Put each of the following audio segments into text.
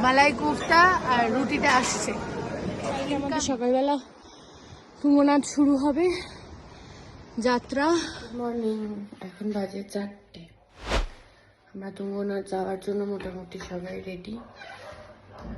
মালাই কোফতা আর রুটিটা আসছে। আমাদের সকালবেলা তুঙ্গনাথ শুরু হবে যাত্রা। গুড মর্নিং, এখন বাজে 4টে। আমরা তুঙ্গনাথ যাওয়ার জন্য মোটামুটি সবাই রেডি।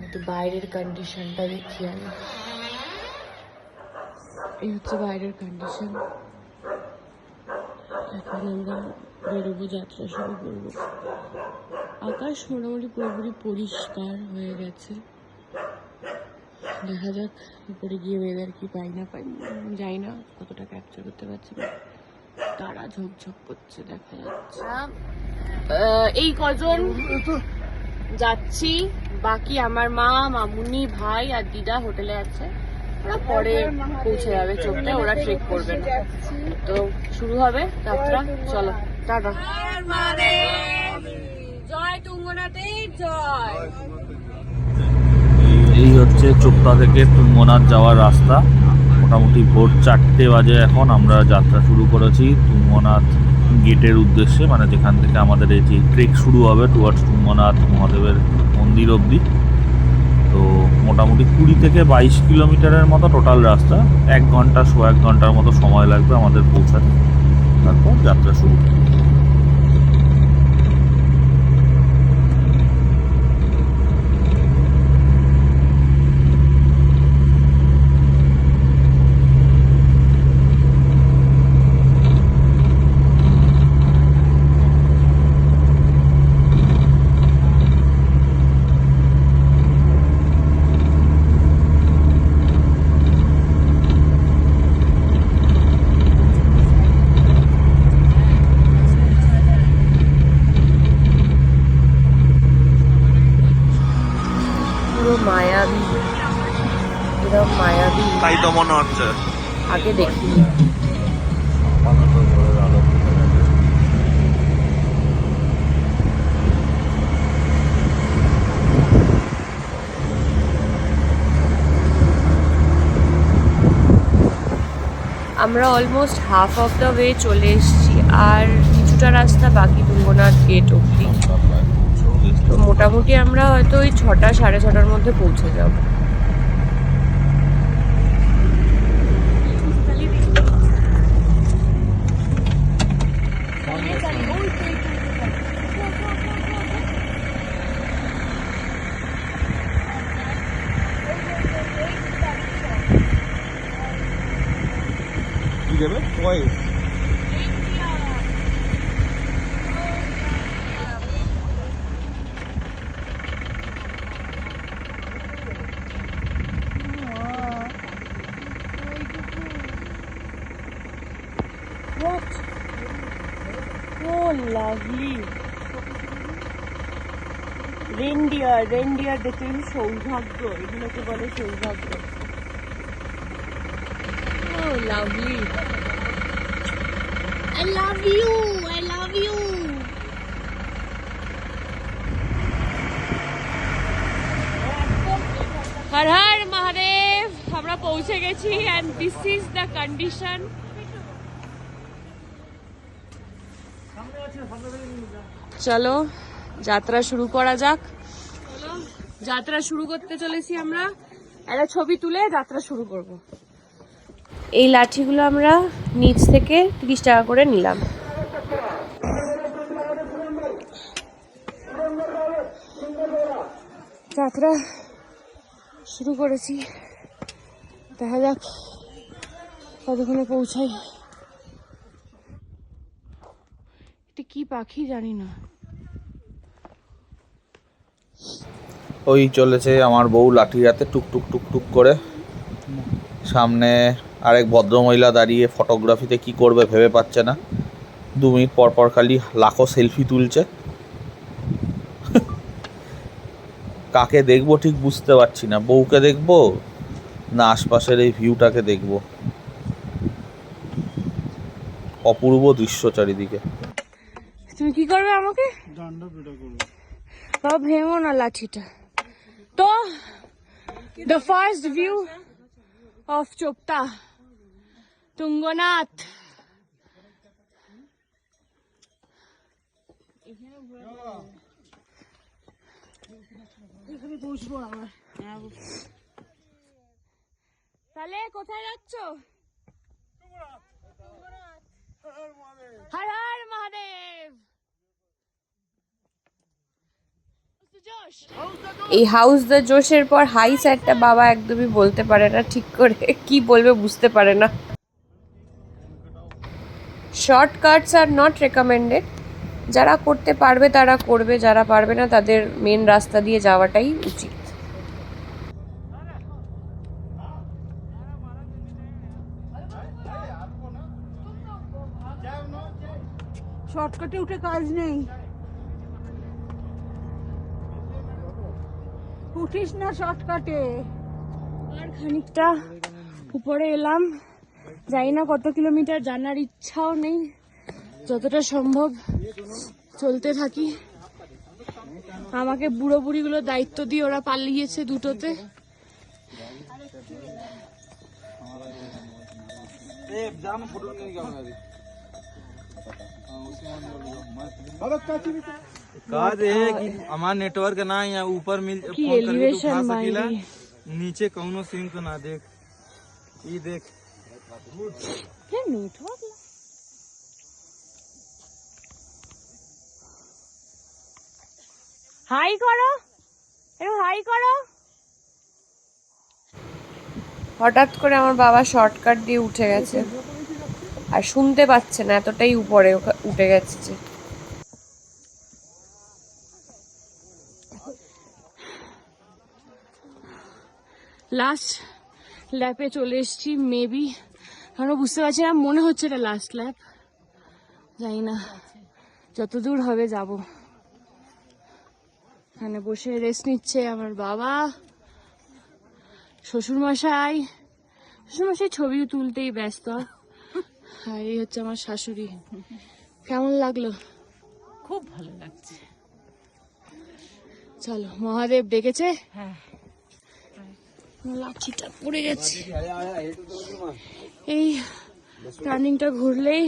একটু বাইরের কন্ডিশনটা দেখি আমি। এই হচ্ছে বাইরের কন্ডিশন। এখন আমরা বেরোবো, যাত্রা শুরু করবো। আকাশ মোটামুটি পুরোপুরি পরিষ্কার হয়ে গেছে। দেখা যাক উপরে গিয়ে ওয়েদার কি পাই না পাই, যাই না কতটা ক্যাপচার করতে পারছি না। তারা ঝকঝক করছে, দেখা যাচ্ছে। এই কজন যাচ্ছি, বাকি আমার মা, মামুনি, ভাই আর দিদা হোটেলে আছে। ওরা পরে পৌঁছে যাবে চোখটা, ওরা ট্রেক করবে না। তো শুরু হবে যাত্রা, চলো টাটা। জয় তুঙ্গনাথের জয়। এই হচ্ছে চোপতা থেকে তুঙ্গনাথ যাওয়ার রাস্তা। মোটামুটি ভোর 4টে বাজে এখন। আমরা যাত্রা শুরু করেছি তুঙ্গনাথ গেটের উদ্দেশ্যে, মানে যেখান থেকে আমাদের এই যে ট্রেক শুরু হবে টুয়ার্ডস তুঙ্গনাথ মহাদেবের মন্দির অবধি। তো মোটামুটি 20 থেকে 22 কিলোমিটারের মতো টোটাল রাস্তা। 1 ঘন্টা 1.5 ঘন্টার মতো সময় লাগবে আমাদের পৌঁছাতে। তারপর যাত্রা শুরু। মায়াবী, এরকম মায়াবী তাই তো মনে হচ্ছে। আগে দেখিনি। আমরা almost half of the way চলে এসেছি, আর কিছুটা রাস্তা বাকি তুঙ্গনাথ গেট অব্দি। তো মোটামুটি আমরা হয়তো ওই 6টা 6:30টার মধ্যে পৌঁছে যাব। কি দেবে poise? What? Oh, lovely. Reindeer দেখতে কিন্তু সৌভাগ্য, এগুলোকে বলে সৌভাগ্য। Oh, lovely. I love you. I love you. Har Har Mahadev, আমরা পৌঁছে গেছি and this is the condition. চলো যাত্রা শুরু করা যাক। যাত্রা শুরু করতে চলেছি আমরা। একটা ছবি তুলে যাত্রা শুরু করব। এই লাঠিগুলো আমরা নিচ থেকে 30 টাকা করে নিলাম। যাত্রা শুরু করেছি, দেখা যাক কতক্ষণে পৌঁছাই। এটা কি পাখি জানি না। ওই চলেছে আমার বউ লাঠি হাতে টুকটুক টুকটুক করে। সামনে আরেক ভদ্রমহিলা দাঁড়িয়ে ফটোগ্রাফিতে কি করবে ভেবে পাচ্ছে না। 2 মিনিট পর পর খালি লাখো সেলফি তুলছে। কাকে দেখবো ঠিক বুঝতে পারছি না, বউকে দেখবো না আশপাশের এই ভিউটাকে দেখবো। অপূর্ব দৃশ্য চারিদিকে। তুমি কি করবে আমাকে? বাবা ভেঙো না লাঠিটা। তো the first view of Chopta Tungnath. এখানে বসবো আবার। তাহলে কোথায় যাচ্ছ? হর হর মহাদেব। এই হাউস দ্য জোশের পর হাই স্যারটা বাবা একদমই বলতে পারে না ঠিক করে, কি বলবে বুঝতে পারে না। শর্টকাটস আর নট রেকমেন্ডেড, যারা করতে পারবে তারা করবে, যারা পারবে না তাদের মেন রাস্তা দিয়ে যাওয়াটাই উচিত। শর্টকাটে উঠে কাজ নেই, উঠিস না শর্টকাটে। আর খানিকটা উপরে এলাম, জানি না কত কিলোমিটার, জানার ইচ্ছাও নেই। যতটা সম্ভব চলতে থাকি। আমাকে বুড়ো বুড়িগুলো দায়িত্ব দিয়ে ওরা পালিয়েছে দুটোতে। हमार नेटवर्क ना यहाँ ऊपर मिल की फोन करके तू एलिवेशन उठा सकीला, मांगी। नीचे कौनो सीन तो ना देख। ई देख হাই করো, একটু হাই করো। হঠাৎ করে আমার বাবা শর্টকাট দিয়ে উঠে গেছে আর শুনতে পাচ্ছে না, এতটাই উপরে উঠে গেছে যে। লাস্ট ল্যাপে চলে এসেছি, মেবি এখনো বুঝতে পারছি না, মনে হচ্ছে এটা লাস্ট ল্যাপ, জানি না যতদূর হবে যাব। এখানে বসে রেস্ট নিচ্ছে আমার বাবা, শ্বশুরমশাই ছবি তুলতেই ব্যস্ত, আর এই হচ্ছে আমার শাশুড়ি। কেমন লাগলো? খুব ভালো লাগছে। চলো, মহাদেব ডেকেছে। হ্যাঁ, লাঠিটা পড়ে গেছে। এই টার্নিংটা ঘুরলেই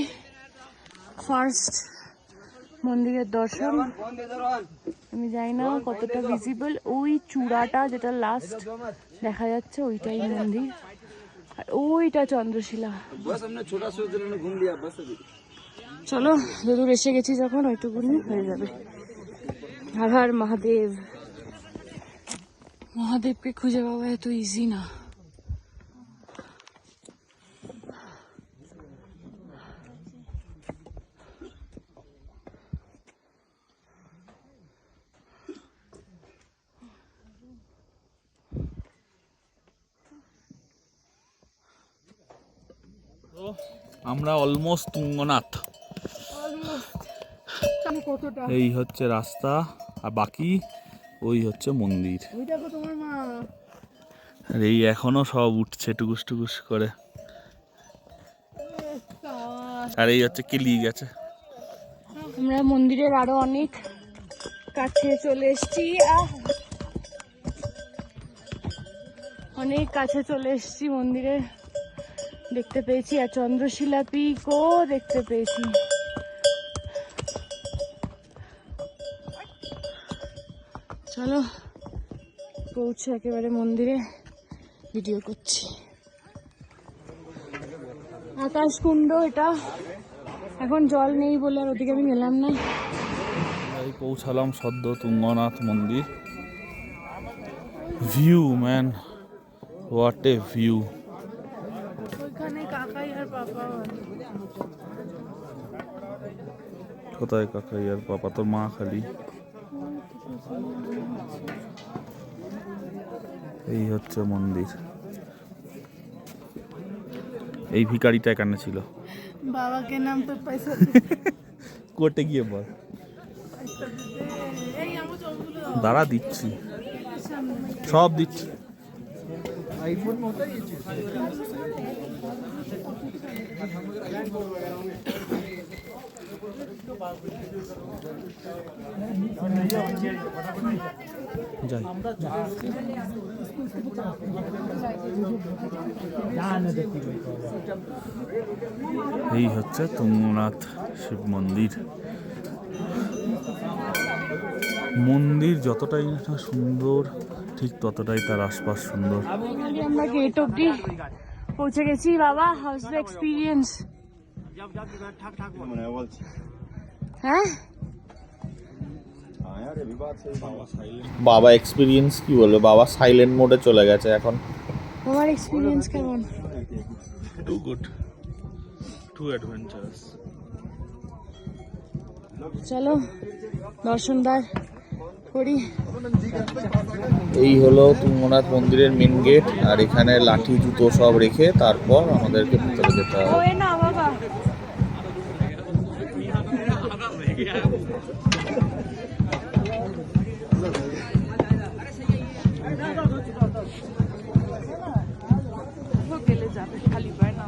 ফার্স্ট মন্দিরের দর্শন। আমি জানি না কতটা ভিজিবল, ওই চূড়াটা যেটা লাস্ট দেখা যাচ্ছে ওইটাই মন্দির, আর ওইটা চন্দ্রশিলা। চলো, যদূর এসে গেছি যখন ওইটুকুনি হয়ে যাবে। হর হর মহাদেব। মহাদেবকে খুঁজে পাওয়া এত ইজি না। আমরা অলমোস্ট তুঙ্গনাথ। কতটা এই হচ্ছে রাস্তা, আর বাকি ওই হচ্ছে মন্দির। ওই দেখো তোমার মা। আর এই এখনো সব উঠছে টুকুস টুকুস করে, আর এই হচ্ছে কেলি গেছে। আমরা মন্দিরের আরো অনেক কাছে চলে এসেছি, অনেক কাছে চলে এসেছি মন্দিরে, দেখতে পেয়েছি, আর চন্দ্রশিলা পিকও দেখতে পেয়েছি। চলো পৌঁছে একেবারে মন্দিরে ভিডিও করছি। আকাশ কুণ্ড এটা, এখন জল নেই বলে আর ওদিকে আমি গেলাম না। এই পৌঁছালাম সদ্য তুঙ্গনাথ মন্দির। View man, what a view. ওইখানে কাকাই আর পাপা। কোথায় কাকাই আর পাপা? তোর মা খালি। এই হচ্ছে মন্দির। এই ভিখারিটা এখানে ছিল। বাবাকে নাম তো পয়সা কোর্টে গিয়ে বল। দাঁড়া দিচ্ছি, সব দিচ্ছি। আইফোন মতো যাই। এই হচ্ছে তুঙ্গনাথ শিব মন্দির। মন্দির যতটাই না সুন্দর, ঠিক ততটাই তার আশপাশ সুন্দর। আমরা গেট অব্দি পৌঁছে গেছি। বাবা, হাউস দ্য এক্সপিরিয়েন্স? হ্যাঁ, বাবা এক্সপিরিয়েন্স কি বলবে, বাবা সাইলেন্ট মোডে চলে গেছে এখন। তোমার এক্সপিরিয়েন্স কেমন? Too good, too adventurous. চলো দর্শনদার করি। এই হলো তুঙ্গনাথ মন্দিরের মেন গেট, আর এখানে লাঠি জুতো সব রেখে তারপর আমাদেরকে ভিতরে যেতে হবে। ওই না বাবা, গেলে যাবে খালি পায় না।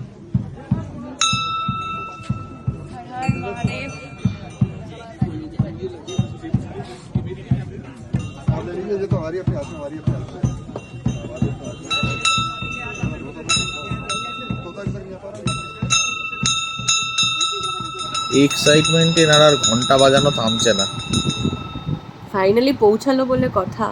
এক্সাইটমেন্টে এনার আর ঘন্টা বাজানো থামছে না। ফাইনালি পৌঁছালো বলে কথা।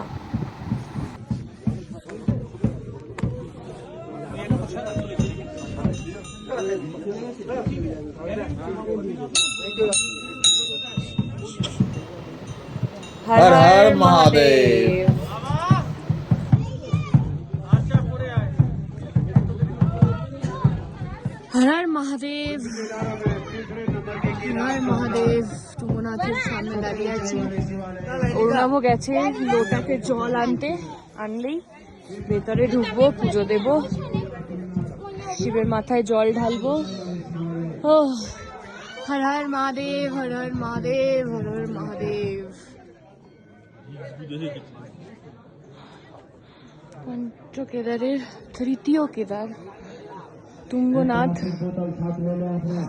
হর হর মহাদেব। হর হর মহাদেব, হর মহাদেব। তুঙ্গনাথের সামনে দাঁড়িয়ে আছি। অরুণাভও গেছে লোটাকে জল আনলেই ভেতরে ঢুকবো, পুজো দেব, শিবের মাথায় জল ঢালবো। ও হর হর মহাদেব, হর হর মহাদেব, হর হর মহাদেব। পঞ্চকেদারের তৃতীয় কেদার তুঙ্গনাথ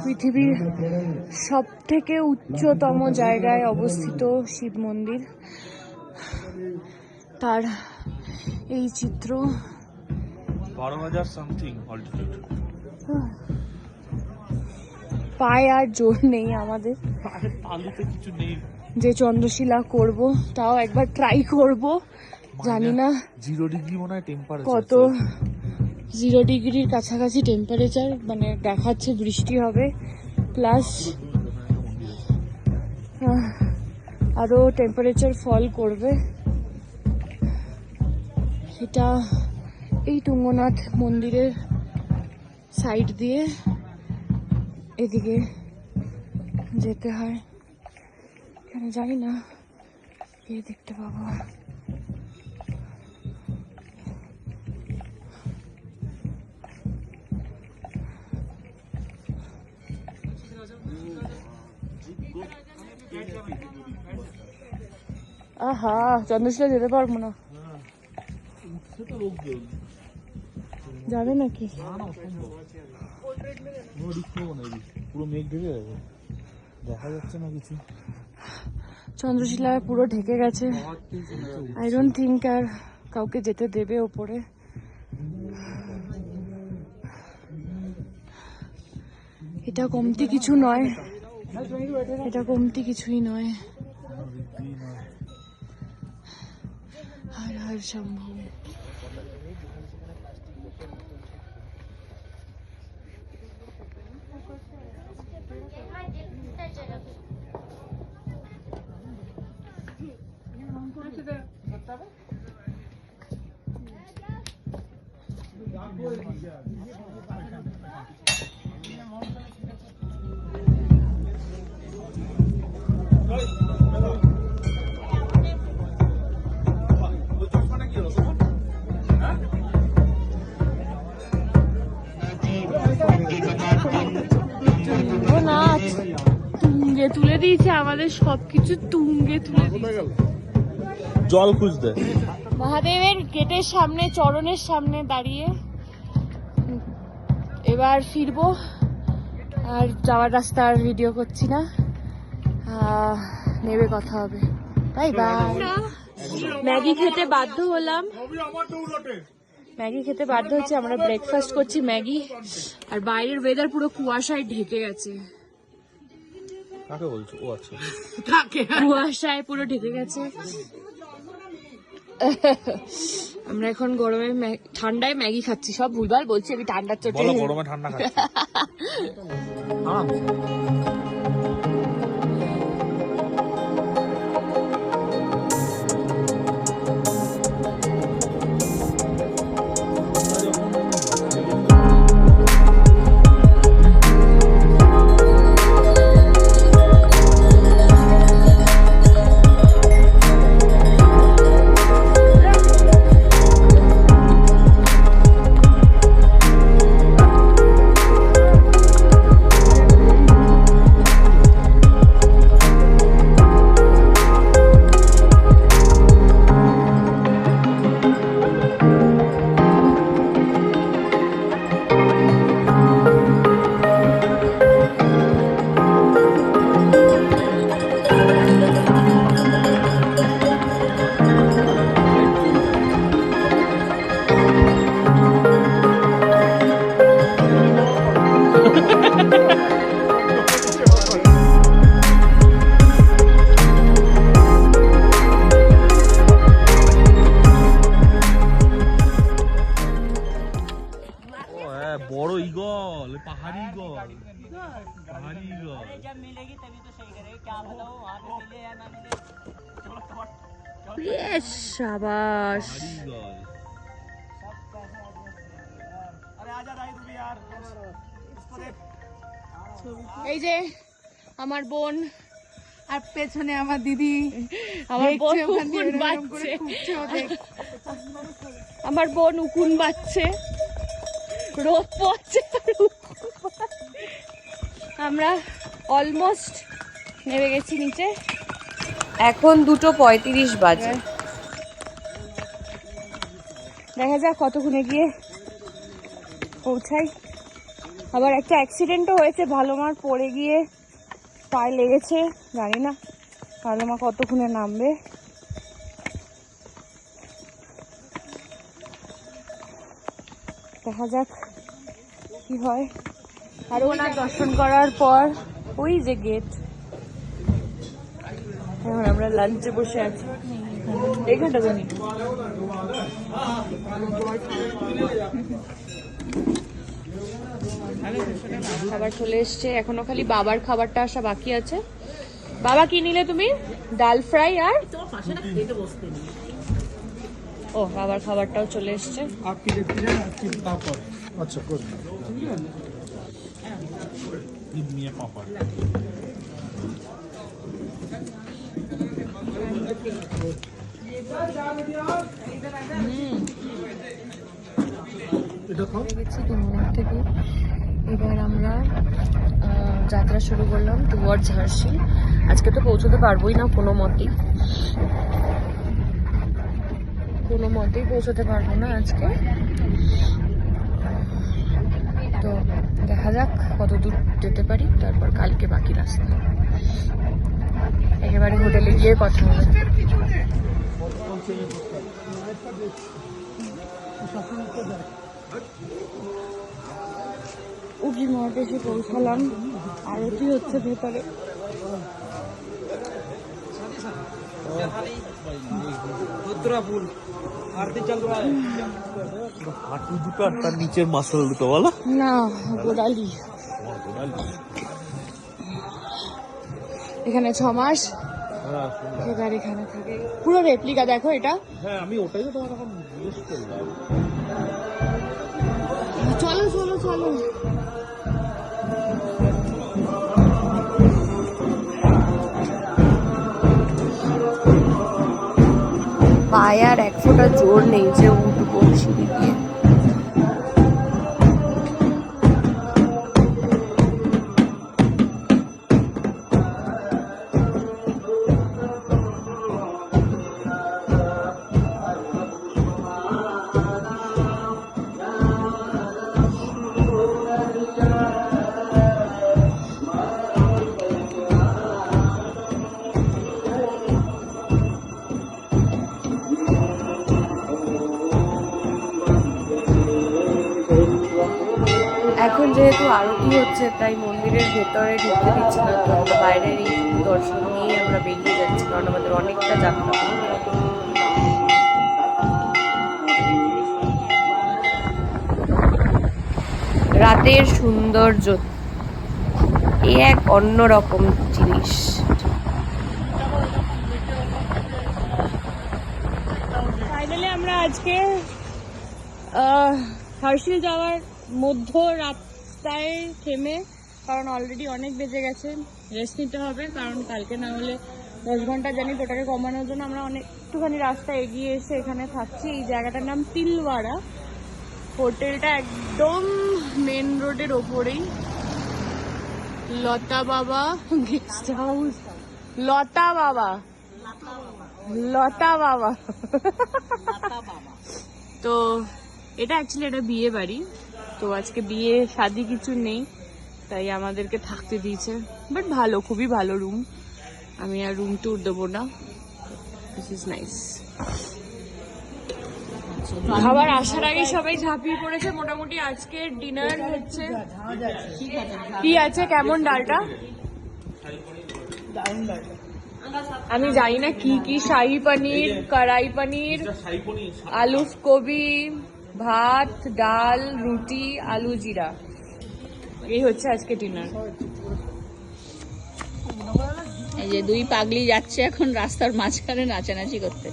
পৃথিবীর সব থেকে উচ্চতম জায়গায় অবস্থিত শিব মন্দির। তার এই চিত্র 12,000 সামথিং অল্টিটিউড। পায়ে আর জোর নেই আমাদের তালুতে কিছু নেই। যে চন্দ্রশিলা করব, তাও একবার ট্রাই করব। জানি না 0 ডিগ্রি মনে হয় টেম্পারেচার, কত 0 ডিগ্রির কাছাকাছি টেম্পারেচার, মানে দেখাচ্ছে বৃষ্টি হবে, প্লাস আরো টেম্পারেচার ফল করবে। এটা এই তুঙ্গনাথ মন্দিরের সাইড দিয়ে এদিকে যেতে হয়। কেন জানি না, গিয়ে দেখতে পাবো। আহা, চন্দ্রশিলা যেতে পারবো না। যাবে নাকি? পুরো মেঘ ঢেকে গেছে, দেখা যাচ্ছে না কিছু। চন্দ্রশিলা পুরো ঢেকে গেছে। আই ডোন্ট থিঙ্ক আর কাউকে যেতে দেবে ওপরে। এটা কমতি কিছু নয়, এটা কমতি কিছুই নয়। হর হর শম্ভু। তুঙ্গনাথ তুঙ্গে তুলে দিয়েছে, আমাদের সবকিছু তুঙ্গে তুলে দিয়েছে। জল খুঁজতে মহাদেবের গেটের সামনে, চরণের সামনে দাঁড়িয়ে এবার ফিরবো। আর যাওয়ার রাস্তার ভিডিও করছি না, নেবে কথা হবে। Bye bye. ম্যাগি খেতে বাধ্য হলাম, ম্যাগি খেতে বাধ্য হচ্ছে। আমরা ব্রেকফাস্ট করছি ম্যাগি, আর বাইরের ওয়েদার পুরো কুয়াশায় ঢেকে গেছে। কাকে বলছো? ও আচ্ছা, কুয়াশায় পুরো ঢেকে গেছে। আমরা এখন গরমে ঠান্ডায় ম্যাগি খাচ্ছি, সব ভুলভাল বলছি আমি, ঠান্ডার চোটে। বলো গরমে ঠান্ডা খাচ্ছি। বড় ইগল, পাহাড়ি ইগল, পাহাড়ি ইগল। সাবাস। এই যে আমার বোন, আর পেছনে আমার দিদি, আমার বোন দেখছে ওখান দিয়ে উকুন এরকম করে বাজছে, খুঁজছে ও দেখ। আমার বোন উকুন বাজছে, রোদ পড়ছে আর উকুন বাজছে। আমরা অলমোস্ট নেমে গেছি নিচে, এখন 2:35 বাজে। দেখা যাক কতক্ষণে গিয়ে পৌঁছাই। আবার একটা অ্যাক্সিডেন্টও হয়েছে, ভালো মার পড়ে গিয়ে পায়ে লেগেছে, জানি না ভালো মা কতক্ষণে নামবে। দেখা যাক কি হয়। আর ওনার দর্শন করার পর ওই যে গেট, এখন আমরা লাঞ্চে বসে আছি এখানটা জানি। খাবার চলে এসছে, এখনো খালি বাবার খাবারটা আসা বাকি আছে। বাবা কি নিলে তুমি? ডাল ফ্রাই আর ও বাবার খাবারটাও চলে এসছে। আচ্ছা করুন। গেছি ডুমুর থেকে, এবার আমরা যাত্রা শুরু করলাম টুয়ার্ডস হার্শি। আজকে তো পৌঁছতে পারবোই না কোনো মতেই পৌঁছতে পারবো না আজকে। তো দেখা যাক কত দূর যেতে পারি, তারপর কালকে বাকি রাস্তা। একেবারে হোটেলে গিয়ে কথা হবে। উগি মঠ এসে পৌঁছালাম, আরতি হচ্ছে ভেতরে। হাঁটু দুটো আর তার নিচের মাসল দুটো বলো না, গোড়ালি। এখানে 6 মাস এবার এখানে থাকে, পুরো রেপ্লিকা। দেখো এটা। হ্যাঁ, আমি ওটাই তো তোমার এখন জিজ্ঞেস করলাম। চলো চলো চলো। পায়ে আর এক ফোঁটা জোর নেই যে উঠবো সিঁড়ি দিয়ে। এখন যেহেতু আরতি হচ্ছে তাই মন্দিরের ভেতরে ঢুকতে দিচ্ছে না, তো আমরা বাইরের এই দর্শন নিয়ে আমরা বেরিয়ে যাচ্ছি, কারণ আমাদের অনেকটা যাত্রা করতে হবে। রাতের সৌন্দর্য এ এক অন্যরকম জিনিস। ফাইনালি আমরা আজকে হার্শিল যাওয়ার মধ্য রাস্তায় থেমে, কারণ অলরেডি অনেক বেজে গেছে, রেস্ট নিতে হবে, কারণ কালকে না হলে 10 ঘন্টা জানি ওটাকে কমানোর জন্য আমরা একটুখানি রাস্তা এগিয়ে এসে এখানে থাকছি। এই জায়গাটার নাম তিলওয়াড়া। হোটেলটা একদম মেন রোডের ওপরেই, লতা বাবা গেস্ট হাউস। লতা বাবা তো এটা অ্যাকচুয়ালি একটা বিয়ে বাড়ি, তো আজকে বিয়ে শাদি কিছু নেই, তাই আমাদেরকে থাকতে দিয়েছে। বাট ভালো, খুবই ভালো রুম। আমি আর রুম ট্যুর দেবো না। This is nice. খাবার আসার আগে সবাই ঝাঁপিয়ে পড়েছে। মোটামুটি আজকে ডিনার হচ্ছে কি আছে, কেমন ডালটা আমি জানি না, কি কি শাহী পনির, কড়াই পনির, আলু কবি, ভাত, ডাল, রুটি, আলু জিরা, এই হচ্ছে আজকে ডিনার। এই যে দুই পাগলি যাচ্ছে এখন রাস্তার মাঝখানে নাচানাচি করতে।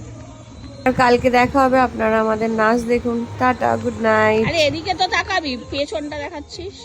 আর কালকে দেখা হবে, আপনারা আমাদের নাচ দেখুন। Tata, good night. আরে এদিকে তো তাকাবি, পেছনটা দেখাচ্ছিস।